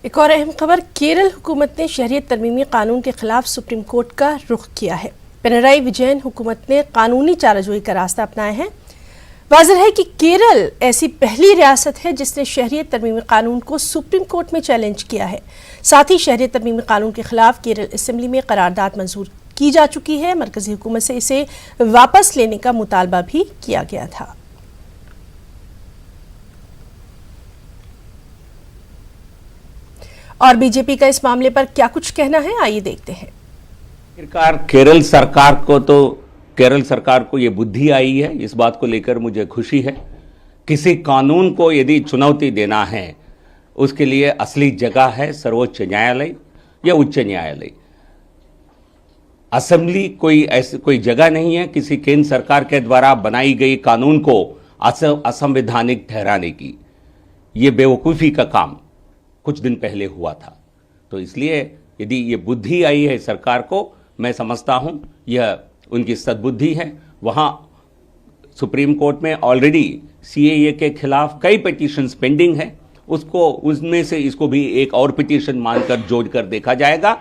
एक और अहम खबर, केरल हुकूमत ने शहरियत तरमीमी कानून के खिलाफ सुप्रीम कोर्ट का रुख किया है। पिनराई विजयन हुकूमत ने कानूनी चाराजोई का रास्ता अपनाया है। वाज़ेह है कि केरल ऐसी पहली रियासत है जिसने शहरियत तरमीमी कानून को सुप्रीम कोर्ट में चैलेंज किया है। साथ ही शहरियत तरमीमी कानून के खिलाफ केरल असेंबली में करारदाद मंजूर की जा चुकी है। मरकजी हुकूमत से इसे वापस लेने का मुतालबा भी किया गया था। और बीजेपी का इस मामले पर क्या कुछ कहना है, आइए देखते हैं। केरल सरकार को ये बुद्धि आई है, इस बात को लेकर मुझे खुशी है। किसी कानून को यदि चुनौती देना है उसके लिए असली जगह है सर्वोच्च न्यायालय या उच्च न्यायालय। असेंबली कोई जगह नहीं है किसी केंद्र सरकार के द्वारा बनाई गई कानून को असंवैधानिक ठहराने की। ये बेवकूफ़ी का काम कुछ दिन पहले हुआ था। तो इसलिए यदि ये बुद्धि आई है सरकार को, मैं समझता हूं यह उनकी सद्बुद्धि है। वहां सुप्रीम कोर्ट में ऑलरेडी सीएए के खिलाफ कई पिटीशंस पेंडिंग है, उसमें से इसको भी एक और पिटीशन मानकर जोड़कर देखा जाएगा।